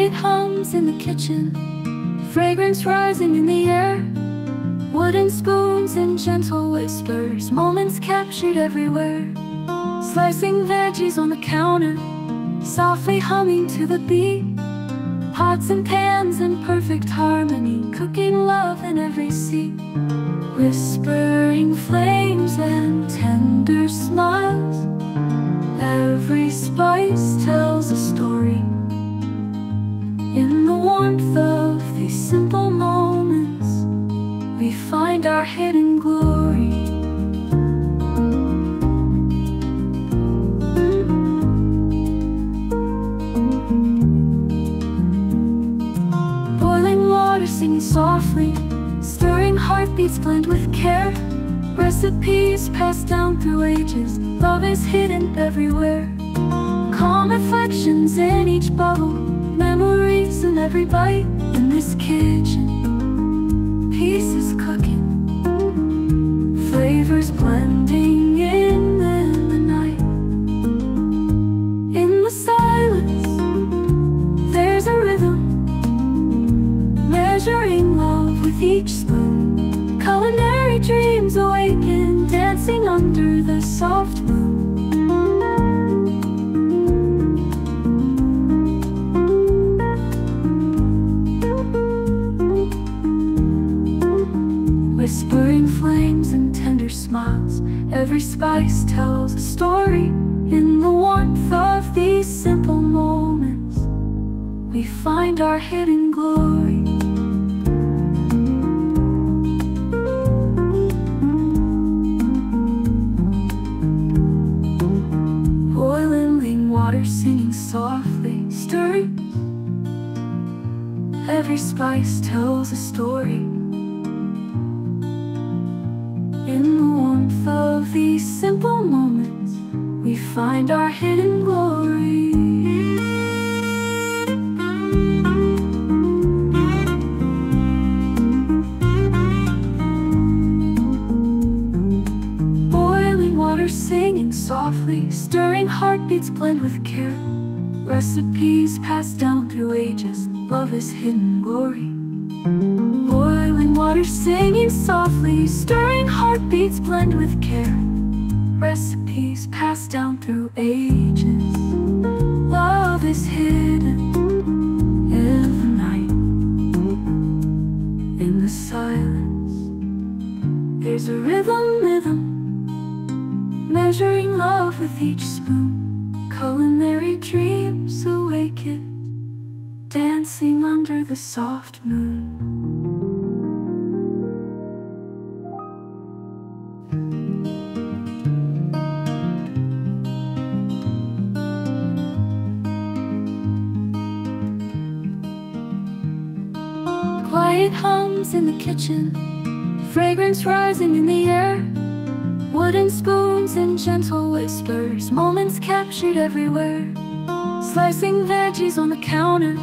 Quiet hums in the kitchen, fragrance rising in the air. Wooden spoons and gentle whispers, moments captured everywhere. Slicing veggies on the counter, softly humming to the beat. Pots and pans in perfect harmony, cooking love in every seat. Whispering flames and tender smiles, every spice tells a story. In the warmth of these simple moments, we find our hidden glory. Boiling water singing softly, stirring heartbeats blend with care. Recipes passed down through ages, love is hidden everywhere. Calm reflections in each bubble, memories in every bite. In this kitchen, peace is cooking, flavors blending in the night. In the silence, there's a rhythm, measuring love with each spoon. Culinary dreams awaken, dancing under the soft moon. Whispering flames and tender smiles, every spice tells a story. In the warmth of these simple moments, we find our hidden glory. Boiling water singing softly, stirring, every spice tells a story. In the warmth of these simple moments, we find our hidden glory. Boiling water singing softly, stirring heartbeats blend with care. Recipes passed down through ages, love is hidden glory. Boiling water singing softly, stirring heartbeats blend with care. Recipes passed down through ages, love is hidden in the night. In the silence, there's a rhythm, measuring love with each spoon. Culinary dreams awaken, dancing under the soft moon. Quiet hums in the kitchen, fragrance rising in the air. Wooden spoons and gentle whispers, moments captured everywhere. Slicing veggies on the counter,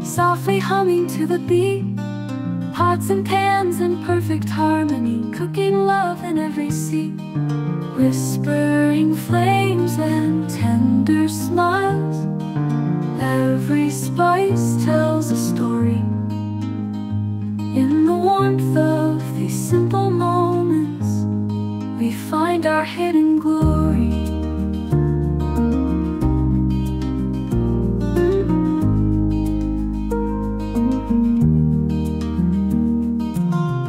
softly humming to the beat. Pots and pans in perfect harmony, cooking love in every seat. Whispering flames and tender smiles, every spice tells a story. In the warmth of these simple moments, we find our hidden glory.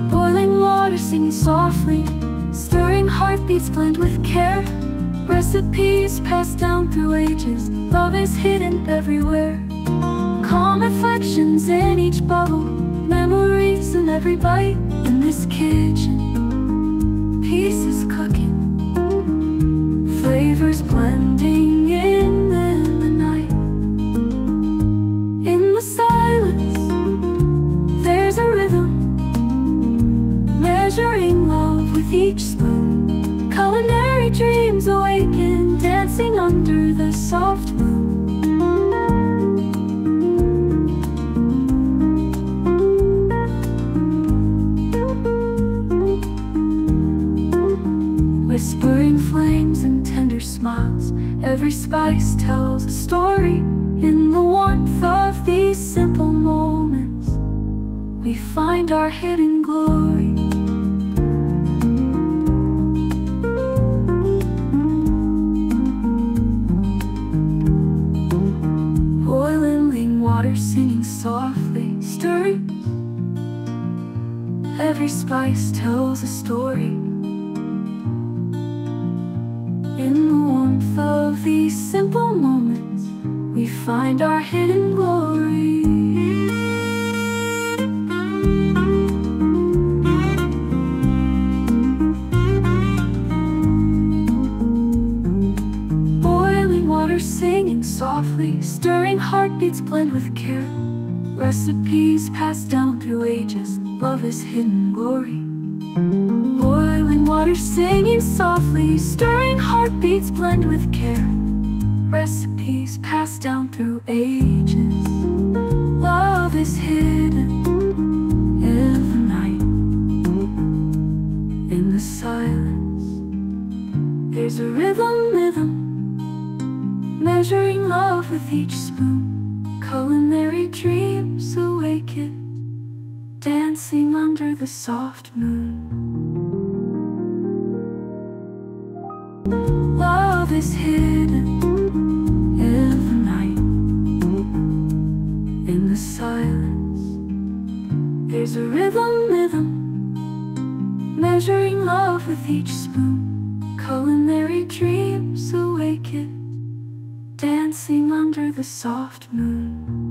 Boiling water singing softly, stirring heartbeats blend with care. Recipes passed down through ages, love is hidden everywhere. Calm reflections in each bubble, memories in every bite. In this kitchen, peace is cooking, flavors blending in the night. In the silence, there's a rhythm, measuring love with each spoon. Culinary dreams awaken, dancing under the soft moon. Whispering flames and tender smiles, every spice tells a story. In the warmth of these our hidden glory. Boiling water singing softly, stirring. Every spice tells a story. In the warmth of these simple moments, we find our hidden glory. Boiling water singing softly, stirring heartbeats blend with care. Recipes passed down through ages, love is hidden glory. Boiling water singing softly, stirring heartbeats blend with care. Recipes passed down through ages, love is hidden in the night. In the silence, there's a rhythm, measuring love with each spoon. Culinary dreams awaken, dancing under the soft moon. Love is hidden in the night. In the silence, there's a rhythm, measuring love with each spoon. Culinary dreams awaken, dancing under the soft moon.